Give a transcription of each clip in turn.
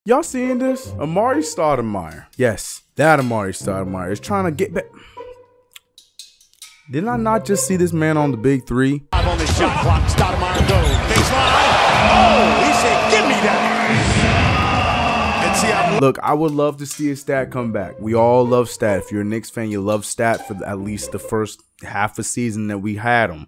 Y'all seeing this? Amari Stoudemire. Yes, that Amari Stoudemire is trying to get back. Didn't I not just see this man on the big three? I'm on the shot clock. Stoudemire goes. Baseline. Oh, he said, give me that. And see, look, I would love to see a stat come back. We all love stat. If you're a Knicks fan, you love stat for at least the first half a season that we had him.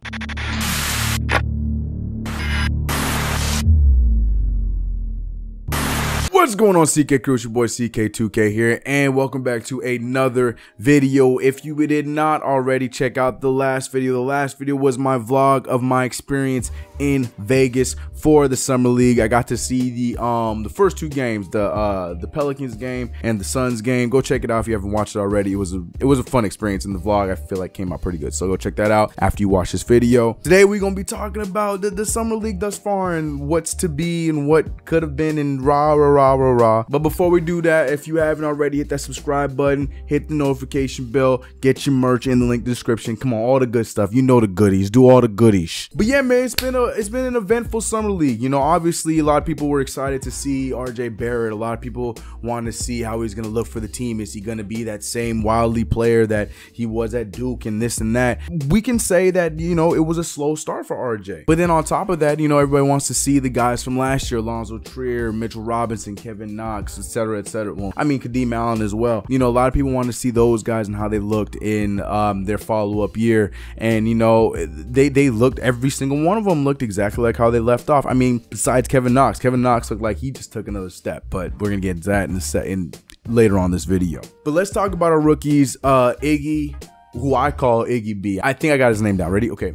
What's going on, CK Crew? It's your boy CK2K here, and welcome back to another video. If you did not already check out the last video was my vlog of my experience in Vegas for the Summer League. I got to see the first two games, the Pelicans game and the Suns game. Go check it out if you haven't watched it already. It was a fun experience, in the vlog I feel like came out pretty good. So go check that out after you watch this video. Today we're gonna be talking about the Summer League thus far and what's to be and what could have been, and rah. But before we do that, if you haven't already, hit that subscribe button, hit the notification bell, get your merch in the link description. Come on, all the good stuff. You know the goodies. Do all the goodies. But yeah, man, it's been an eventful Summer League. You know, obviously a lot of people were excited to see RJ Barrett. A lot of people wanted to see how he's gonna look for the team. Is he gonna be that same wildly player that he was at Duke and this and that? We can say that, you know, it was a slow start for RJ. But then on top of that, you know, everybody wants to see the guys from last year: Alonzo Trier, Mitchell Robinson, Kevin Knox, etc., etc. Well, I mean, Kadeem Allen as well. You know, a lot of people want to see those guys and how they looked in their follow-up year. And you know, they looked, every single one of them looked exactly like how they left off. I mean, besides Kevin Knox looked like he just took another step. But we're gonna get into that in later on this video. But let's talk about our rookies. Iggy, who I call Iggy B. I think I got his name down. Ready? Okay.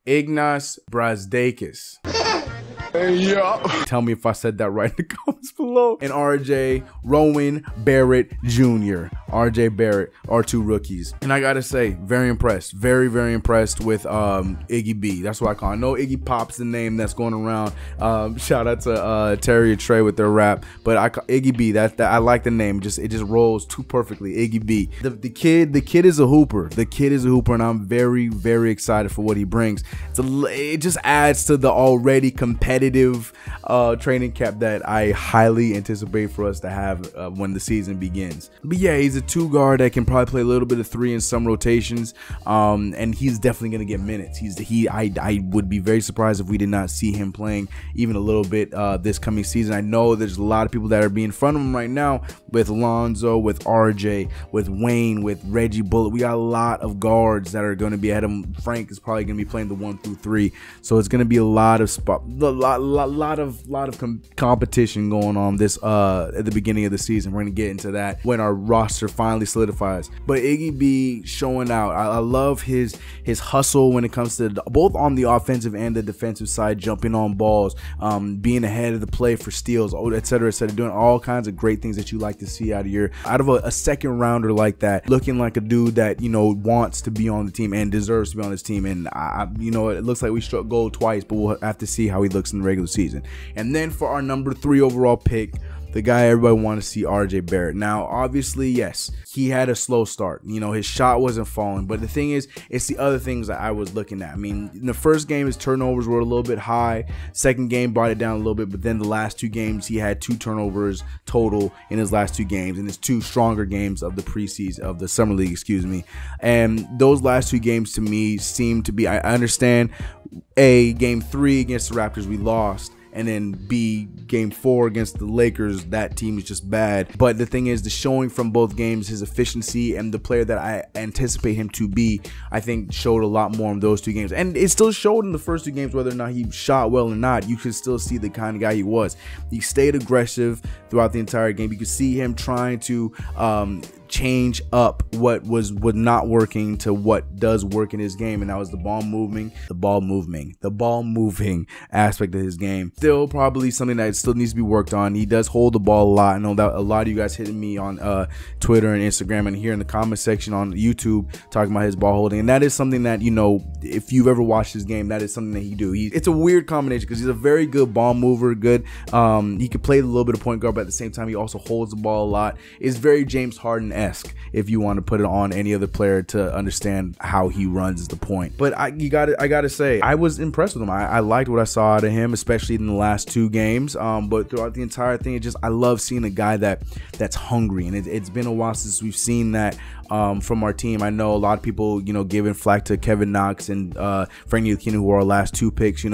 Ignas Brazdeikis. Yeah. Tell me if I said that right in the comments below. And RJ Rowan Barrett Jr. RJ Barrett, our two rookies. And I gotta say, very impressed. Very impressed with Iggy B. That's what I call him. I know Iggy Pop's the name that's going around. Shout out to Terry and Trey with their rap. But I call Iggy B. That I like the name. It just rolls too perfectly. Iggy B. The kid is a hooper. The kid is a hooper, and I'm very excited for what he brings. It just adds to the already competitive training camp that I highly anticipate for us to have when the season begins. But yeah, he's a two guard that can probably play a little bit of three in some rotations, and he's definitely going to get minutes. I would be very surprised if we did not see him playing even a little bit this coming season. I know there's a lot of people that are being in front of him right now, with Alonzo, with RJ, with Wayne, with Reggie Bullock. We got a lot of guards that are going to be ahead of him. Frank is probably going to be playing the 1 through 3, so it's going to be a lot of competition going on this at the beginning of the season. We're going to get into that when our roster finally solidifies. But Iggy B showing out. I love his hustle when it comes to both on the offensive and the defensive side, jumping on balls, being ahead of the play for steals, etc., doing all kinds of great things that you like to see out of a second rounder like that, looking like a dude that, you know, wants to be on the team and deserves to be on this team. And you know, it looks like we struck gold twice, but we'll have to see how he looks in the regular season. And then for our number 3 overall pick, the guy everybody wanted to see, RJ Barrett. Now, obviously, yes, he had a slow start. You know, his shot wasn't falling. But the thing is, it's the other things that I was looking at. I mean, in the first game, his turnovers were a little bit high. Second game brought it down a little bit. But then the last 2 games, he had 2 turnovers total in his last 2 games. In his 2 stronger games of the preseason, of the Summer League, excuse me. And those last 2 games to me seem to be, I understand, A, game 3 against the Raptors, we lost. And then B, game 4 against the Lakers, that team is just bad. But the thing is, the showing from both games, his efficiency and the player that I anticipate him to be, I think showed a lot more in those 2 games. And it still showed in the first 2 games, whether or not he shot well or not. You could still see the kind of guy he was. He stayed aggressive throughout the entire game. You could see him trying to change up what was not working to what does work in his game, and that was the ball moving aspect of his game. Still probably something that still needs to be worked on. He does hold the ball a lot. I know that a lot of you guys hitting me on Twitter and Instagram and here in the comment section on YouTube talking about his ball holding, and that is something that, you know, if you've ever watched his game, that is something that he do. It's a weird combination because he's a very good ball mover, he could play a little bit of point guard, but at the same time he also holds the ball a lot. It's very James Harden LeBron-esque, if you want to put it on any other player to understand how he runs is the point. But I gotta say, I was impressed with him. I liked what I saw out of him, especially in the last 2 games. But throughout the entire thing, I love seeing a guy that's hungry, and it's been a while since we've seen that from our team. I know a lot of people, giving flack to Kevin Knox and Frank Ntilikina, who are our last 2 picks.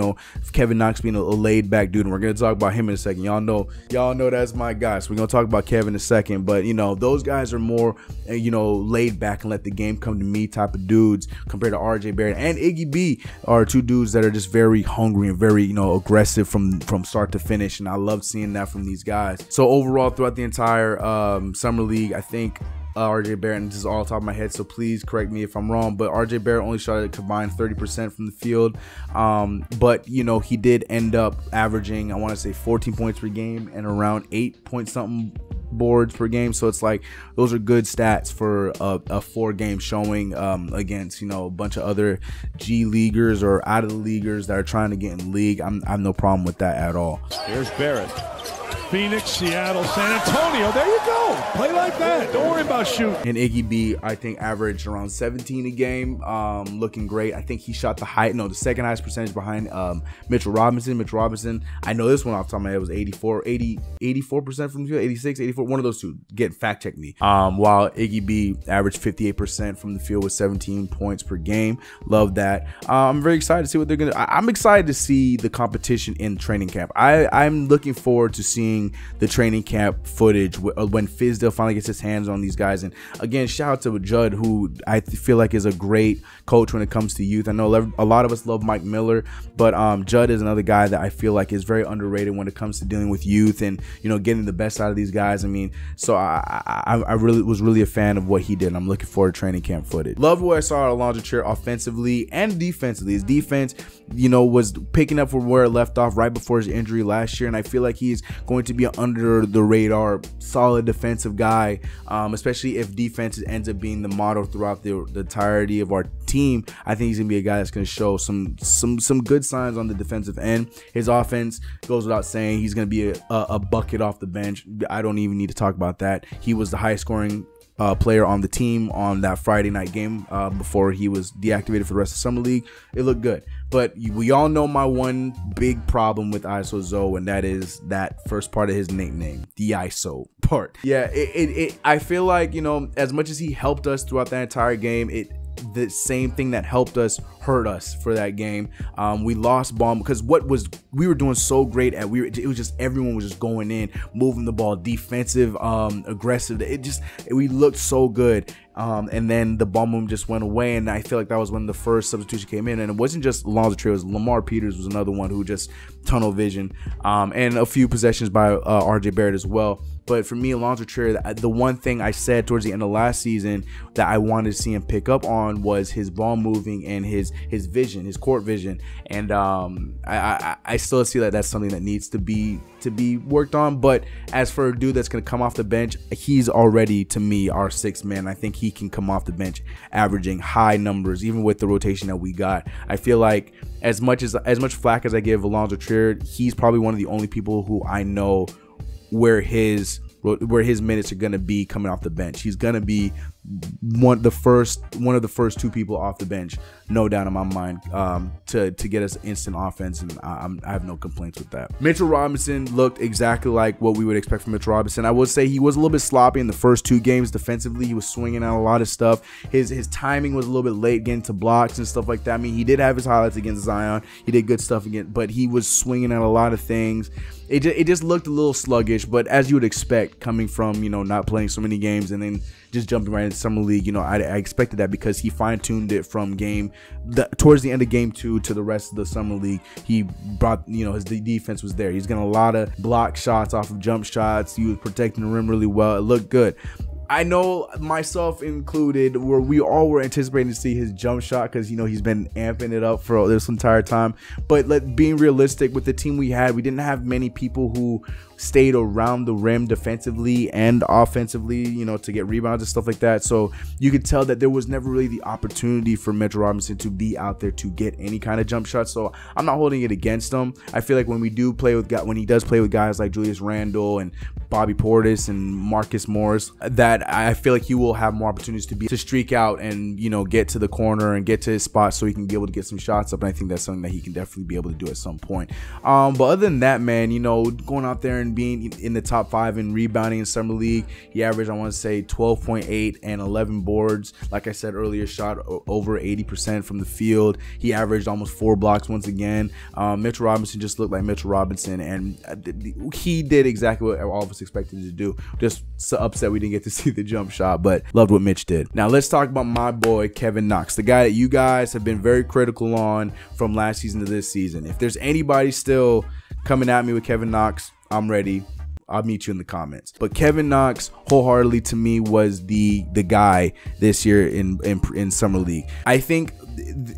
Kevin Knox being a laid back dude, and we're gonna talk about him in a second. Y'all know that's my guy, so we're gonna talk about Kevin in a second. But those guys are more laid back and let the game come to me type of dudes, compared to RJ Barrett and Iggy B are 2 dudes that are just very hungry and very aggressive from start to finish, and I love seeing that from these guys. So overall, throughout the entire summer league, I think RJ Barrett, and this is all top of my head, so please correct me if I'm wrong, but RJ Barrett only shot a combined 30% from the field, but he did end up averaging, I want to say, 14 points per game and around 8 point something boards per game. So it's like those are good stats for a 4-game showing against a bunch of other G leaguers or out of the leaguers that are trying to get in the league. I have no problem with that at all. Here's Barrett. Phoenix, Seattle, San Antonio. There you go. Play like that. Don't worry about shooting. And Iggy B, I think, averaged around 17 a game, looking great. I think he shot the second highest percentage behind Mitchell Robinson. Mitchell Robinson, I know this one off the top of my head was 84% from the field, 86, 84, one of those two. Fact check me. While Iggy B averaged 58% from the field with 17 points per game. Love that. I'm very excited to see what they're gonna. I'm excited to see the competition in training camp. I'm looking forward to seeing the training camp footage when Fizdale finally gets his hands on these guys. And again, shout out to Judd, who I feel like is a great coach when it comes to youth. I know a lot of us love Mike Miller, but Judd is another guy that I feel like is very underrated when it comes to dealing with youth and getting the best out of these guys. I mean, so I really was a fan of what he did. I'm looking forward to training camp footage. Love what I saw at Alonzo Trier offensively and defensively. His defense, was picking up from where it left off right before his injury last year, and I feel like he's going to be an under the radar solid defensive guy, especially if defense ends up being the motto throughout the entirety of our team. I think he's gonna be a guy that's gonna show some good signs on the defensive end. His offense goes without saying. He's gonna be a bucket off the bench. I don't even need to talk about that. He was the highest scoring player on the team on that Friday night game before he was deactivated for the rest of Summer League. It looked good. But we all know my one big problem with ISO Zoe, and that is that first part of his nickname, the ISO part. Yeah, I feel like, as much as he helped us throughout that entire game, the same thing that helped us hurt us for that game. We lost ball because we were doing so great at it was just everyone was just going in, moving the ball, defensive, aggressive. We looked so good. And then the ball movement just went away, and I feel like that was when the first substitution came in, and it wasn't just Alonzo Trier, it was Lamar Peters was another one who just tunnel vision, and a few possessions by RJ Barrett as well. But for me, Alonzo Trier, the one thing I said towards the end of last season that I wanted to see him pick up on was his ball moving and his vision, his court vision. And I still see that that's something that needs to be worked on. But as for a dude that's going to come off the bench, he's already, to me, our 6th man. I think he can come off the bench averaging high numbers, even with the rotation that we got. I feel like as much flack as I give Alonzo Trier, he's probably one of the only people who I know where his minutes are going to be coming off the bench. He's going to be one of the first 2 people off the bench, no doubt in my mind, to get us instant offense, and I have no complaints with that. Mitchell Robinson looked exactly like what we would expect from Mitchell Robinson. I would say he was a little bit sloppy in the first 2 games defensively. He was swinging out a lot of stuff. His timing was a little bit late getting to blocks and stuff like that. I mean, he did have his highlights against Zion. He did good stuff again, but he was swinging at a lot of things. It just looked a little sluggish, but as you would expect, coming from not playing so many games and then just jumping right into Summer League, I expected that because he fine-tuned it from towards the end of game 2 to the rest of the Summer League. He brought, his defense was there. He's getting a lot of block shots off of jump shots. He was protecting the rim really well. It looked good. I know, myself included, where we all were anticipating to see his jump shot because, he's been amping it up for this entire time. But being realistic, with the team we had, we didn't have many people who stayed around the rim defensively and offensively, to get rebounds and stuff like that. So you could tell that there was never really the opportunity for Mitchell Robinson to be out there to get any kind of jump shot. So I'm not holding it against him. I feel like when he does play with guys like Julius Randle and Bobby Portis and Marcus Morris, that I feel like he will have more opportunities to streak out and, you know, get to the corner and get to his spot so he can be able to get some shots up. And I think that's something that he can definitely be able to do at some point. But other than that, man, you know, going out there and being in the top 5 in rebounding in Summer League, he averaged, I want to say, 12.8 and 11 boards. Like I said earlier, shot over 80% from the field. He averaged almost 4 blocks once again. Mitchell Robinson just looked like Mitchell Robinson, and he did exactly what all of us expected to do. Just so upset we didn't get to see the jump shot, but loved what Mitch did. Now let's talk about my boy Kevin Knox, the guy that you guys have been very critical on from last season to this season. If there's anybody still coming at me with Kevin Knox, I'm ready. I'll meet you in the comments. But Kevin Knox, wholeheartedly to me, was the guy this year in Summer League. I think,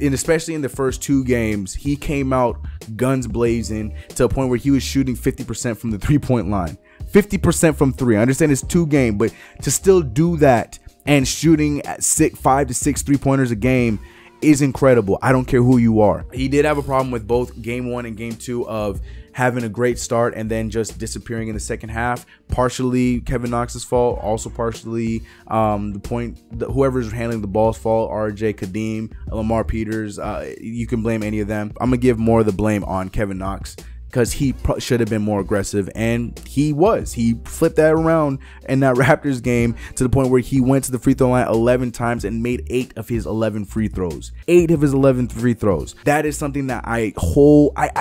and especially in the first 2 games, he came out guns blazing to a point where he was shooting 50% from the 3-point line. 50% from 3. I understand it's 2 games, but to still do that and shooting at 5 to 6 3-pointers a game is incredible. I don't care who you are. He did have a problem with both game 1 and game 2 of having a great start and then just disappearing in the second half. Partially Kevin Knox's fault, also partially whoever's handling the ball's fault. RJ, Kadeem, Lamar Peters, you can blame any of them. I'm gonna give more of the blame on Kevin Knox, because he should have been more aggressive, and he was. He flipped that around in that Raptors game to the point where he went to the free throw line 11 times and made 8 of his 11 free throws. 8 of his 11 free throws. That is something that I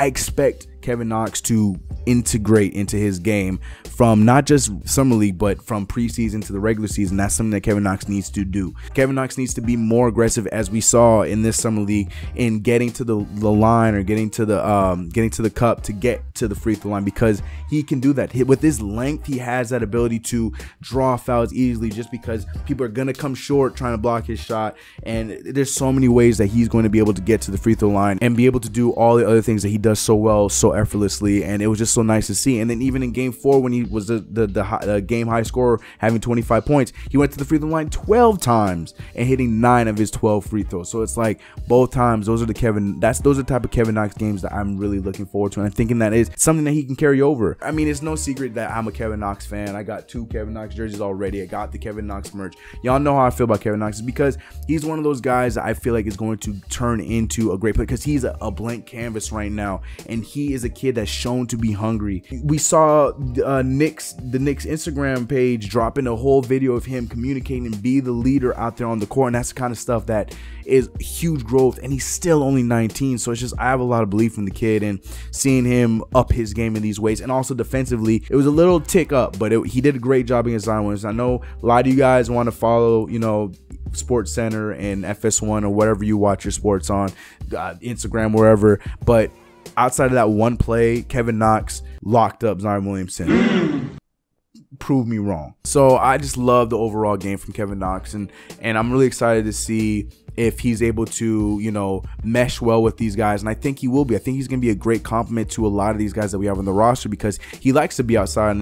expect Kevin Knox to integrate into his game from not just Summer League, but from preseason to the regular season. That's something that Kevin Knox needs to do. Kevin Knox needs to be more aggressive, as we saw in this Summer League, in getting to the line or getting to the cup to get to the free throw line, because he can do that. With his length, he has that ability to draw fouls easily, just because people are gonna come short trying to block his shot. And there's so many ways that he's going to be able to get to the free throw line and be able to do all the other things that he does so well, so effortlessly. And it was just so nice to see. And then even in game 4, when he was the game high scorer, having 25 points, he went to the free throw line 12 times and hitting 9 of his 12 free throws. So it's like both times, those are the type of Kevin Knox games that I'm really looking forward to, and I'm thinking that is something that he can carry over. I mean, it's no secret that I'm a Kevin Knox fan. I got 2 Kevin Knox jerseys already. I got the Kevin Knox merch. Y'all know how I feel about Kevin Knox. It's because he's one of those guys that I feel like is going to turn into a great player, because he's a blank canvas right now, and he is a kid that's shown to be hungry. We saw the Knicks Instagram page dropping a whole video of him communicating and be the leader out there on the court, and that's the kind of stuff that is huge growth. And he's still only 19, so it's just, I have a lot of belief in the kid, and seeing him up his game in these ways. And also defensively, it was a little tick up, but he did a great job against Zion Williams. I know a lot of you guys want to follow, you know, Sports Center and FS1 or whatever you watch your sports on, Instagram, wherever, but outside of that one play, Kevin Knox locked up Zion Williamson. Prove me wrong. So I just love the overall game from Kevin Knox, and I'm really excited to see if he's able to, you know, mesh well with these guys. And I think he will be. I think he's going to be a great compliment to a lot of these guys that we have on the roster, because he likes to be outside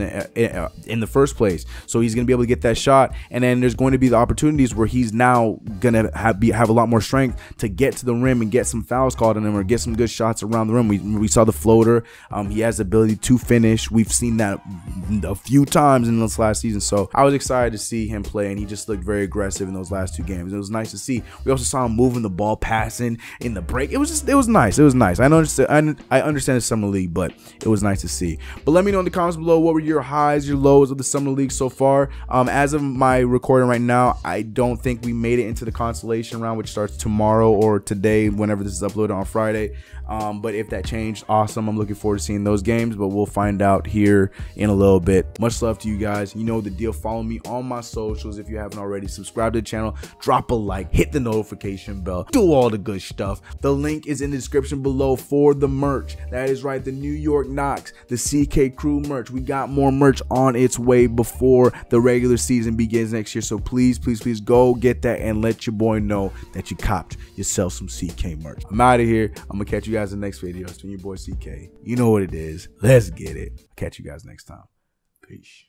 in the first place. So he's going to be able to get that shot. And then there's going to be the opportunities where he's now going to have a lot more strength to get to the rim and get some fouls called on him, or get some good shots around the rim. We saw the floater. He has the ability to finish. We've seen that a few times in this last season. So I was excited to see him play, and he just looked very aggressive in those last 2 games. It was nice to see. We also saw him moving the ball, passing in the break. It was nice. It was nice. I understand it's Summer League, but it was nice to see. But let me know in the comments below, what were your highs, your lows of the Summer League so far. As of my recording right now, I don't think we made it into the consolation round, which starts tomorrow or today, whenever this is uploaded on Friday. But if that changed, awesome. I'm looking forward to seeing those games, but we'll find out here in a little bit. Much love to you guys. You know the deal. Follow me on my socials if you haven't already. Subscribe to the channel, drop a like, hit the notification bell, do all the good stuff. The link is in the description below for the merch. That is right, the New York Knicks, the CK Crew merch. We got more merch on its way before the regular season begins next year. So please, please, please go get that and let your boy know that you copped yourself some CK merch. I'm out of here. I'm gonna catch you guys in the next video. It's been your boy CK. You know what it is. Let's get it. Catch you guys next time. Peace.